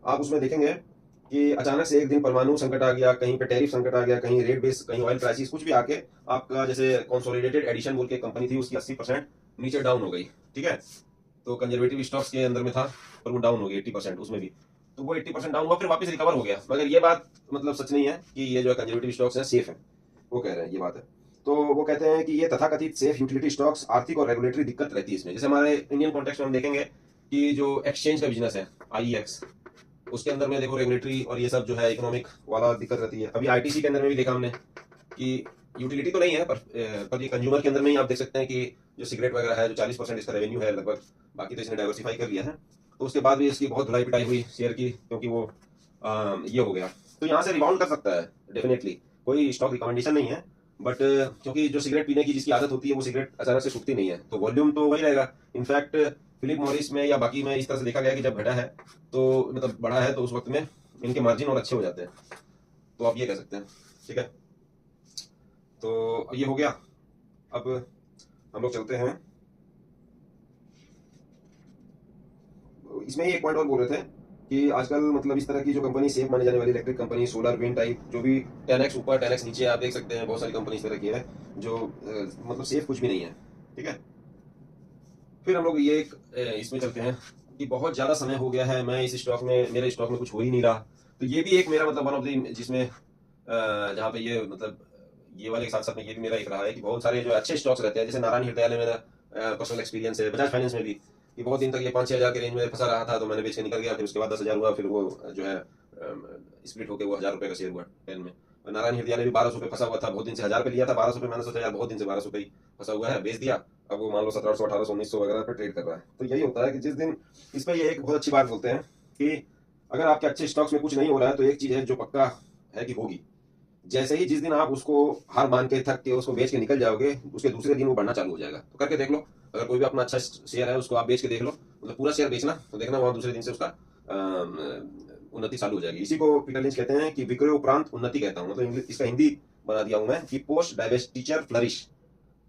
आप उसमें देखेंगे कि अचानक से एक दिन परमाणु संकट आ गया, कहीं पे टैरिफ संकट आ गया, कहीं रेट बेस, कहीं ऑयल क्राइसिस, कुछ भी आके आपका जैसे कंसोलिडेटेड एडिशन बोल के कंपनी थी उसकी 80% नीचे डाउन हो गई। ठीक है, तो कंजर्वेटिव स्टॉक्स के अंदर में था पर वो डाउन हो गई 80% उसमें भी। तो वो 80% डाउन हुआ फिर वापस रिकवर हो गया, मगर ये बात मतलब सच नहीं है कि ये जो है कंजर्वेटिव स्टॉक्स है सेफ है। वो कह रहे हैं ये बात है। तो वो कहते हैं कि ये तथाकथित सेफ यूटिलिटी स्टॉक्स आर्थिक और रेगुलेटरी दिक्कत रहती है इसमें। जैसे हमारे इंडियन कॉन्टेक्स्ट में हम देखेंगे कि जो एक्सचेंज का बिजनेस है आईईएक्स, उसके अंदर में देखो रेगुलेटरी और ये सब जो है इकोनॉमिक वाला दिक्कत रहती है। अभी आईटीसी के अंदर में भी देखा हमने कि यूटिलिटी तो नहीं है पर ये कंज्यूमर के अंदर में ही आप देख सकते हैं कि जो सिगरेट वगैरह है जो 40% इसका रेवेन्यू है लगभग, बाकी तो इसने डाइवर्सिफाई कर लिया है। तो उसके बाद भी इसकी बहुत धुलाई पिटाई हुई शेयर की क्योंकि वो ये हो गया। तो यहाँ से रिबाउंड कर सकता है डेफिनेटली, कोई स्टॉक रिकमेंडेशन नहीं है। बट क्योंकि जो सिगरेट पीने की जिसकी आदत होती है वो सिगरेट अचानक से छूटती नहीं है तो वॉल्यूम तो वही रहेगा। इनफैक्ट फिलिप मॉरिस में या बाकी में इस तरह से देखा गया कि जब घटा है तो मतलब बढ़ा है तो उस वक्त में इनके मार्जिन और अच्छे हो जाते हैं। तो आप ये कह सकते हैं। ठीक है, तो ये हो गया। अब हम लोग चलते हैं, इसमें ही एक पॉइंट और बोल रहे थे कि आजकल मतलब इस तरह की जो कंपनी सेफ मानी जाने वाली electric company, solar wind type, जो भी 10x ऊपर 10x नीचे आप देख सकते हैं बहुत सारी कंपनी इस तरह की है जो मतलब सेफ कुछ भी नहीं है। ठीक है, फिर हम लोग ये एक इसमें चलते हैं कि बहुत ज़्यादा समय हो गया है मैं इस स्टॉक में, मेरे स्टॉक में कुछ हो ही नहीं रहा। तो ये भी एक मेरा मतलब वन ऑफ द जिसमें जहाँ पे ये मतलब ये वाले के साथ साथ में ये भी मेरा एक रहा है कि बहुत सारे जो अच्छे स्टॉक्स रहते हैं, जैसे नारायण हृदयालय मेरा पर्सनल एक्सपीरियंस है, बजाज फाइनेंस में भी कि बहुत दिन तक ये 5-6 हज़ार के रेंज में फंसा रहा था तो मैंने बेच के निकल गया। फिर उसके बाद 10 हज़ार हुआ, फिर वो जो है स्प्लिट होकर वो 1,000 रुपये का शेयर हुआ 10 में। और नारायण हृदयालय भी 1,200 पे फंसा हुआ था, बहुत दिन से 1,000 पे लिया था, 1,200 पे मैंने सोचा यार बहुत दिन से 1,200 पे ही फंसा हुआ है, बेच दिया। अब वो मान लो 1,700 1,800 1,900 वगैरह पे ट्रेड कर रहा है। तो यही होता है कि जिस दिन इस पर ये एक बहुत अच्छी बात बोलते हैं कि अगर आपके अच्छे स्टॉक्स में कुछ नहीं हो रहा है तो एक चीज़ है जो पक्का है कि होगी। जैसे ही जिस दिन आप उसको हार मान के थक के उसको बेच के निकल जाओगे उसके दूसरे दिन वो बढ़ना चालू हो जाएगा। तो करके देख लो, अगर कोई भी अपना अच्छा शेयर है उसको आप बेच के देख लो, मतलब पूरा शेयर बेचना, तो देखना वहाँ दूसरे दिन से उसका उन्नति चालू हो जाएगी। इसी को पीटर लिंच कहते हैं कि विक्रय उपरांत उन्नति कहता हूँ, मतलब इसका हिंदी बना दिया हूँ मैं कि पोस्ट डाइवेस्टिचर फ्लरिश।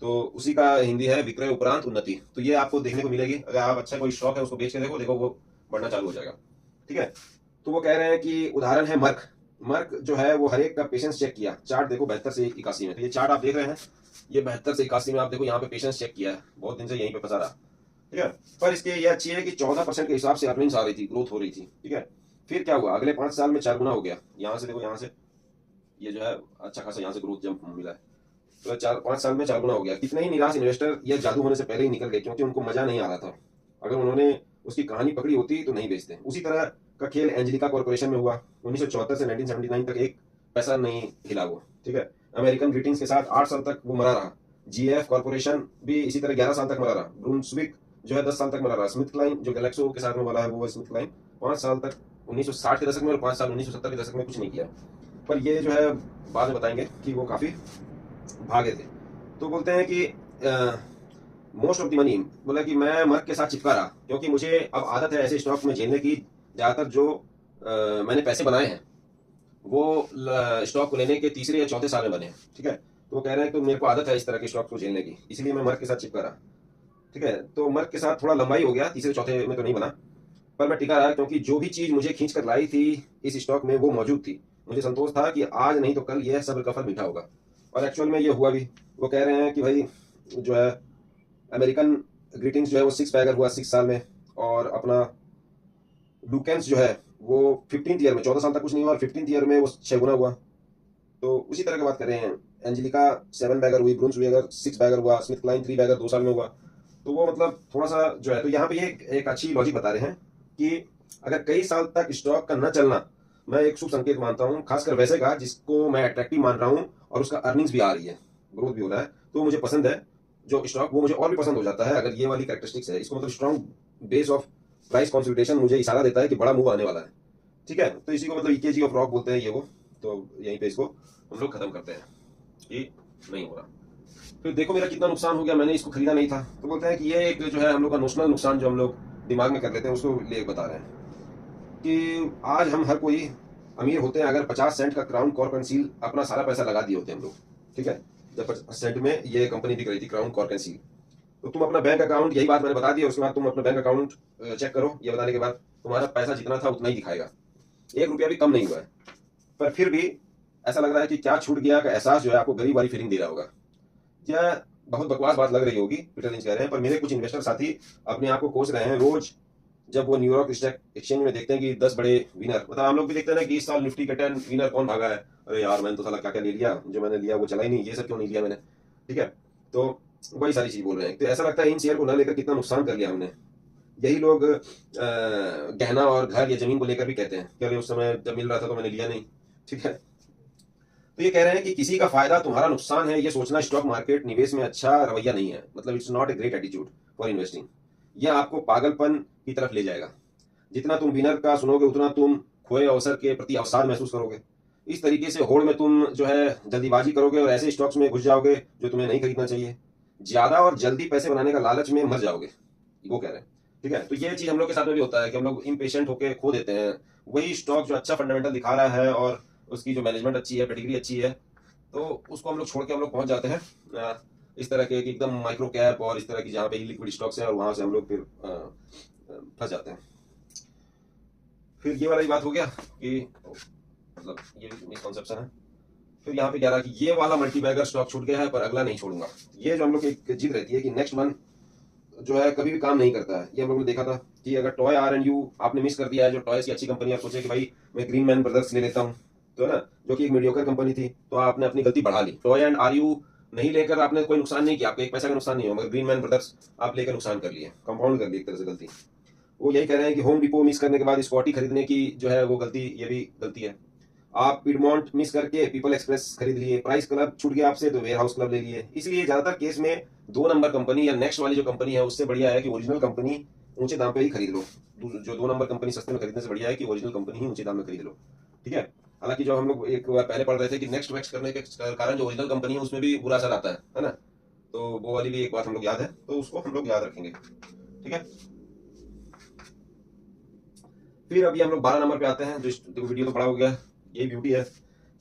तो उसी का हिंदी है विक्रय उपरांत उन्नति। तो ये आपको देखने को मिलेगी, अगर आप अच्छा कोई स्टॉक है उसको बेच के देखो, देखो वो बढ़ना चालू हो जाएगा। ठीक है, तो वो कह रहे हैं कि उदाहरण है मर्क। मर्क जो है वो हर एक का पेशेंस चेक किया, चार्ट देखो 72 से 81 में। तो ये चार्ट आप देख रहे हैं, ये 72 से 81 में आप देखो यहाँ पे पेशेंस चेक किया है, बहुत दिन से यहीं पे फंसा रहा। ठीक है, पर इसके ये अच्छी है कि 14% के हिसाब से अर्निंग्स आ रही थी, ग्रोथ हो रही थी। ठीक है, फिर क्या हुआ, अगले 5 साल में 4 गुना हो गया। यहाँ से देखो, यहाँ से ये जो है अच्छा खासा यहाँ से ग्रोथ जंप मिला है। तो 4-5 साल में 4 गुना हो गया। कितने ही निराश इन्वेस्टर ये जादू होने से पहले ही निकल गए क्योंकि उनको मजा नहीं आ रहा था। अगर उन्होंने उसकी कहानी पकड़ी होती तो नहीं बेचते। उसी तरह का खेल एंजेलिका कॉर्पोरेशन में हुआ। 1974 से 1979 तक एक पैसा नहीं हिला वो। ठीक है, अमेरिकन ग्रीटिंग्स के साथ 8 साल तक वो मरा रहा। जीएफ कॉर्पोरेशन भी इसी तरह 11 साल तक मरा रहा। ब्रूंसविक जो है 10 साल तक मरा रहा। स्मिथ क्लाइन जो गैलेक्सो के साथ में वाला है वो स्मिथ क्लाइन 5 साल तक 1960 के दशक में और 5 साल 1970 के दशक में कुछ नहीं किया। पर ये जो है बाद में बताएंगे कि वो काफी भागे थे। तो बोलते हैं कि मोस्ट ऑफ द मनी, बोला कि मैं मर्क के साथ चिपका रहा क्योंकि मुझे अब आदत है ऐसे स्टॉक में झेलने की। ज्यादातर जो मैंने पैसे बनाए हैं वो स्टॉक को लेने के तीसरे या चौथे साल में बने हैं। ठीक है, तो वो कह रहे हैं कि मेरे को आदत है इस तरह के स्टॉक को झेलने की, इसलिए मैं मर्क के साथ चिपका रहा। ठीक है, तो मर्क के साथ थोड़ा लंबाई हो गया, तीसरे चौथे में तो नहीं बना, पर मैं टिका रहा क्योंकि जो भी चीज मुझे खींच कर लाई थी इस स्टॉक में वो मौजूद थी। मुझे संतोष था कि आज नहीं तो कल यह सब्र का फल मीठा होगा, और एक्चुअल में ये हुआ भी। वो कह रहे हैं कि भाई जो है अमेरिकन ग्रीटिंग्स जो है वो 6 बैगर हुआ 6 साल में, और अपना लुकेंस जो है वो 15th ईयर में, 14 साल तक कुछ नहीं हुआ और 15th ईयर में वो 6 गुना हुआ। तो उसी तरह की बात कर रहे हैं। एंजेलिका 7 बैगर हुई, ब्रूंसविगर 6 बैगर हुआ, स्मिथ क्लाइन 3 बैगर 2 साल में हुआ। तो वो मतलब थोड़ा सा जो है, तो यहाँ पे ये एक अच्छी लॉजिक बता रहे हैं कि अगर कई साल तक स्टॉक का न चलना मैं एक शुभ संकेत मानता हूं, खासकर वैसे का जिसको मैं अट्रैक्टिव मान रहा हूं और उसका अर्निंग्स भी आ रही है, ग्रोथ भी हो रहा है, तो मुझे पसंद है जो स्टॉक, वो मुझे और भी पसंद हो जाता है अगर ये वाली कैरेक्टरिस्टिक्स है। इसको मतलब strong base of price consolidation मुझे इशारा देता है कि बड़ा मूव आने वाला है। ठीक है, तो इसी को मतलब ईकेजी ऑफ रॉक बोलते हैं ये वो। तो यहीं पे इसको हम लोग खत्म करते हैं, ये नहीं हो रहा। फिर देखो मेरा कितना नुकसान हो गया, मैंने इसको खरीदा नहीं था। तो बोलते हैं कि ये एक जो है हम लोग का नोशनल नुकसान जो हम लोग दिमाग में कर लेते हैं उसको ले बता रहे हैं कि आज हम हर कोई अमीर होते हैं अगर 50 सेंट का क्राउन कॉर्क एंड सील अपना सारा पैसा लगा दिए होते हैं हम लोग। ठीक है, जब 50 सेंट में ये कंपनी बिक रही थी क्राउन कॉर्क एंड सील, तो तुम अपना बैंक अकाउंट, यही बात मैंने बता दी, उसके बाद तुम अपना बैंक अकाउंट चेक करो, ये बताने के बाद तुम्हारा पैसा जितना था उतना ही दिखाएगा, 1 रुपया भी कम नहीं हुआ है। पर फिर भी ऐसा लग रहा है कि क्या छूट गया का एहसास जो है आपको गरीब वाली फीलिंग दे रहा होगा। क्या बहुत बकवास बात लग रही होगी, पीटर लिंच कह रहे हैं, पर मेरे कुछ इन्वेस्टर साथी अपने आप को कोस रहे हैं रोज जब वो न्यूयॉर्क स्टॉक एक्सचेंज में देखते हैं कि 10 बड़े विनर, मतलब हम लोग भी देखते हैं ना कि इस साल निफ्टी का 10 विनर कौन भागा है, अरे यार मैंने तो साला क्या क्या ले लिया, जो मैंने लिया वो चला ही नहीं, ये सब क्यों नहीं लिया मैंने। ठीक है, तो वही सारी चीज बोल रहे हैं। तो ऐसा लगता है इन शेयर को न लेकर कितना नुकसान कर लिया हमने। यही लोग गहना और घर या जमीन को लेकर भी कहते हैं कि अरे उस समय जब मिल रहा था तो मैंने लिया नहीं। ठीक है, तो ये कह रहे हैं कि किसी का फायदा तुम्हारा नुकसान है, ये सोचना स्टॉक मार्केट निवेश में अच्छा रवैया नहीं है, मतलब it's not a great attitude for investing. यह आपको पागलपन की तरफ ले जाएगा। जितना तुम विनर का सुनोगे उतना तुम खोए अवसर के प्रति अवसाद महसूस करोगे। इस तरीके से होड़ में तुम जो है जल्दीबाजी करोगे और ऐसे स्टॉक्स में घुस जाओगे जो तुम्हें नहीं खरीदना चाहिए। ज्यादा और जल्दी पैसे बनाने का लालच में मर जाओगे, वो कह रहे हैं। ठीक है, तो ये चीज हम लोग के साथ में भी होता है कि हम लोग इम्पेशेंट होकर खो देते हैं वही स्टॉक जो अच्छा फंडामेंटल दिखा रहा है और उसकी जो मैनेजमेंट अच्छी है, पेडिग्री अच्छी है, तो उसको हम लोग छोड़ के हम लोग पहुंच जाते हैं इस तरह के एकदम माइक्रो कैप और इस तरह की जहाँ पे लिक्विड स्टॉक्स हैं, और वहां से हम लोग फिर फंस जाते हैं। फिर ये वाला ही बात हो गया कि मतलब ये मिसकॉन्सेप्शन है। फिर यहाँ पे कह रहा कि ये वाला मल्टीबैगर स्टॉक छूट गया है पर अगला नहीं छोड़ूंगा। ये जो हम लोग की एक जिद रहती है कि नेक्स्ट वन जो है कभी भी काम नहीं करता है। ये हम लोग ने देखा था कि अगर टॉय R&U आपने मिस कर दिया है, जो टॉयज की अच्छी कंपनी, आप सोचे कि भाई मैं ग्रीन मैन ब्रदर्स ले लेता हूँ, तो है ना, जो कि एक मीडियोकर कंपनी थी, तो आपने अपनी गलती बढ़ा ली। टॉय एंड RU नहीं लेकर आपने कोई नुकसान नहीं किया, आपको एक पैसा का नुकसान नहीं हो, मगर ग्रीन मैन ब्रदर्स आप लेकर नुकसान कर लिए, कंपाउंड कर ली एक तरह से गलती। वो यही कह रहे हैं कि होम डिपो मिस करने के बाद स्कॉटी खरीदने की जो है वो गलती, ये भी गलती है। आप पिडमोंट मिस करके पीपल एक्सप्रेस खरीद लिए, प्राइस क्लब छूट गया आपसे तो वेयर हाउस क्लब ले लिए। इसलिए ज्यादातर केस में 2 नंबर कंपनी या नेक्स्ट वाली जो कंपनी है उससे बढ़िया है कि ओरिजिनल कंपनी ऊंचे दाम पे ही खरीद लो। जो 2 नंबर कंपनी सस्ते में खरीदने से बढ़िया है कि ओरिजिनल कंपनी ही ऊंचे दाम में खरीद लो। ठीक है, हालांकि जो हम लोग एक बार पहले पढ़ रहे थे कि नेक्स्ट वेक्स करने के कारण जो ओरिजिनल कंपनी है उसमें भी बुरा असर आता है ना, तो वो वाली भी एक बात हम लोग याद है, तो उसको हम लोग याद रखेंगे। ठीक है, फिर अभी हम लोग 12 नंबर पे आते हैं, जो वीडियो तो बड़ा हो गया। यही ब्यूटी है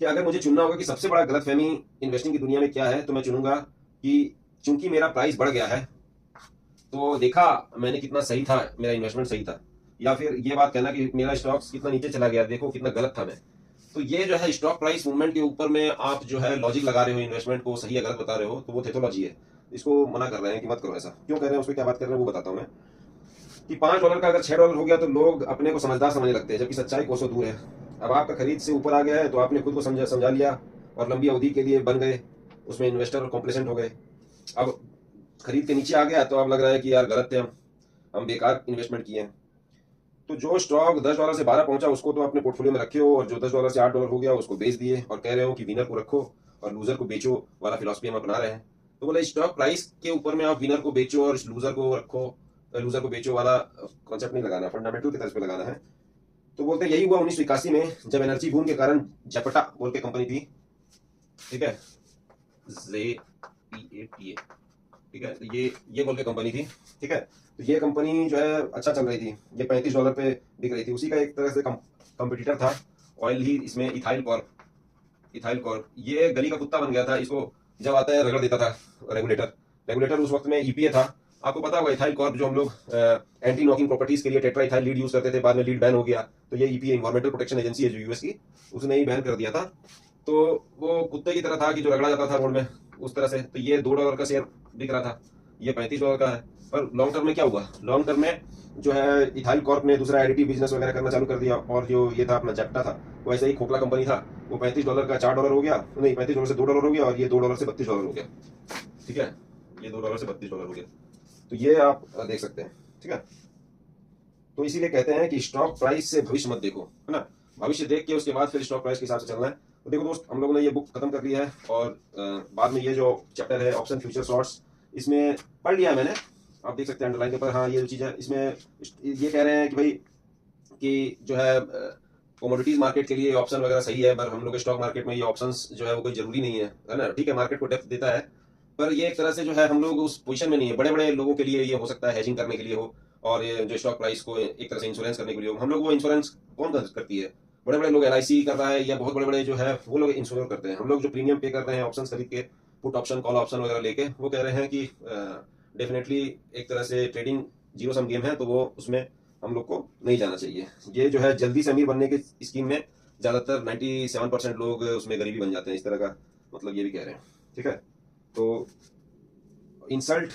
कि अगर मुझे चुनना होगा कि सबसे बड़ा गलतफहमी इन्वेस्टिंग की दुनिया में क्या है, तो मैं चुनूंगा कि चूंकि मेरा प्राइस बढ़ गया है तो देखा मैंने कितना सही था, मेरा इन्वेस्टमेंट सही था, या फिर ये बात कहना कि मेरा स्टॉक कितना नीचे चला गया, देखो कितना गलत था मैं। तो ये जो है स्टॉक प्राइस मूवमेंट के ऊपर में आप जो है लॉजिक लगा रहे हो, इन्वेस्टमेंट को सही या गलत बता रहे हो, तो वो थेथोलॉजी है। इसको मना कर रहे हैं कि मत करो ऐसा। क्यों कह रहे हैं, उस पर क्या बात कर रहे हैं वो बताता हूँ मैं। कि $5 का अगर $6 हो गया तो लोग अपने को समझदार समझने लगते हैं, जबकि सच्चाई कोसों दूर है। अब आपका खरीद से ऊपर आ गया है तो आपने खुद को समझा लिया और लंबी अवधि के लिए बन गए, उसमें इन्वेस्टर और कॉम्प्लेसेंट हो गए। अब खरीद के नीचे आ गया तो अब लग रहा है कि यार गलत थे हम बेकार इन्वेस्टमेंट किए हैं। तो जो स्टॉक $10 से 12 पहुंचा उसको तो अपने पोर्टफोलियो में रखे हो, और जो $10 से $8 हो गया उसको बेच दिए और कह रहे हो कि विनर को रखो और लूजर को बेचो वाला फिलॉसफी हम अपना रहे हैं। तो बोले स्टॉक प्राइस के ऊपर में आप विनर को बेचो और लूजर को रखो, लूजर को बेचो वाला कॉन्सेप्ट नहीं लगाना, फंडामेंटल की तरफ पे लगाना है। तो बोलते हैं यही हुआ 1981 में, जब एनर्जी बूम के कारण जपटा बोल के कंपनी थी, ठीक है, ZPATA, ठीक है, तो ये बोल के कंपनी थी। ठीक है, तो ये कंपनी जो है अच्छा चल रही थी, ये $35 पे बिक रही थी। उसी का एक तरह से कंपटीटर था ऑयल ही, इसमें इथाइल कॉर्प। ये गली का कुत्ता बन गया था, इसको जब आता है रगड़ देता था रेगुलेटर उस वक्त में EPA था। आपको पता होगा इथाइल कॉर्प जो हम लोग एंटी नॉकिंग प्रॉपर्टीज के लिए टेट्रा इथाइल लीड यूज करते थे, बाद में लीड बैन हो गया, तो ये EPA इन्वायरमेंटल प्रोटेक्शन एजेंसी है जो यूएस की, उसने ही बैन कर दिया था। तो वो कुत्ते की तरह था कि जो रगड़ा जाता था रोड में, उस तरह से। तो ये $2 का शेयर बिक रहा था, ये $35 का है। पर लॉन्ग टर्म में क्या हुआ, लॉन्ग टर्म में जो है इथाइल कॉर्प ने दूसरा एडिटिव बिजनेस वगैरह करना चालू कर दिया, और जो ये था अपना जैप्टा था वो ऐसे ही खोखला कंपनी था, वो $35 का $4 हो गया, नहीं $35 से $2 हो गया, और ये $2 से $32 हो गया। ठीक है, ये $2 से $32 हो गया। तो ये आप देख सकते हैं। ठीक है, तो इसीलिए कहते हैं कि स्टॉक प्राइस से भविष्य मत देखो, है ना। भविष्य देख के उसके बाद फिर स्टॉक प्राइस के हिसाब से चलना है। तो देखो दोस्त, हम लोगों ने ये बुक खत्म कर ली है और बाद में ये जो चैप्टर है ऑप्शन फ्यूचर शॉर्ट्स, इसमें पढ़ लिया है मैंने। आप देख सकते हैं अंडरलाइन के ऊपर, हाँ ये जो चीज़ है इसमें ये कह रहे हैं कि भाई कि जो है कमोडिटीज मार्केट के लिए ऑप्शन वगैरह सही है, पर हम लोग स्टॉक मार्केट में ये ऑप्शंस जो है वो कोई जरूरी नहीं है ना। ठीक है, मार्केट को डेप्थ देता है, पर ये एक तरह से जो है हम लोग उस पोजीशन में नहीं है। बड़े बड़े लोगों के लिए ये हो सकता है हेजिंग करने के लिए हो, और ये जो स्टॉक प्राइस को एक तरह से इंश्योरेंस करने के लिए हो। हम लोग वो इंश्योरेंस कौन करती है? बड़े बड़े लोग, LIC कर रहा है या बहुत बड़े बड़े जो है वो लोग इंश्योर करते हैं। हम लोग जो प्रीमियम पे कर रहे हैं ऑप्शन खरीद के, पुट ऑप्शन कॉल ऑप्शन वगैरह लेके, वो कह रहे हैं कि डेफिनेटली एक तरह से ट्रेडिंग जीरो सम गेम है, तो वो उसमें हम लोग को नहीं जाना चाहिए। ये जो है जल्दी से अमीर बनने की स्कीम में ज्यादातर 97% लोग उसमें गरीबी बन जाते हैं, इस तरह का मतलब ये भी कह रहे हैं। ठीक है, तो इंसल्ट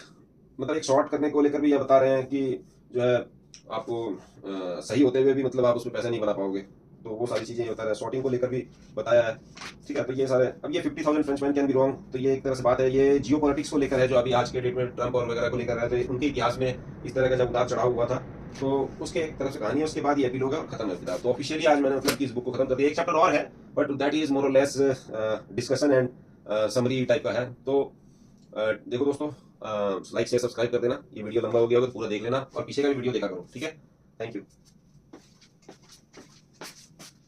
मतलब एक शॉर्ट करने को लेकर भी ये बता रहे हैं कि जो है आपको सही होते हुए भी मतलब आप उसमें पैसा नहीं बना पाओगे, तो वो सारी चीजें बता रहे हैं। शॉर्टिंग को लेकर भी बताया है। ठीक है, तो ये सारे, अब ये 50,000 फ्रेंचमैन कैन बी रॉन्ग, तो ये एक तरह से बात है, ये जियो पॉलिटिक्स को लेकर है, जो अभी आज के डेट में ट्रंप और वगैरह को लेकर है। तो उनके इतिहास में इस तरह का जब उतार चढ़ाव हुआ था, तो उसके एक तरफ से कहानी है, उसके बाद ये एपिलॉग है और खत्म है किताब। तो ऑफिशियली आज मैंने मतलब कि इस बुक को खत्म कर दिया। एक चैप्टर और है, बट दैट इज मोर और less discussion and summary type का है। तो देखो दोस्तों, लाइक शेयर सब्सक्राइब कर देना। ये वीडियो लंबा हो गया होगा तो पूरा देख लेना, और पीछे का भी वीडियो देखा करो। ठीक है, थैंक यू।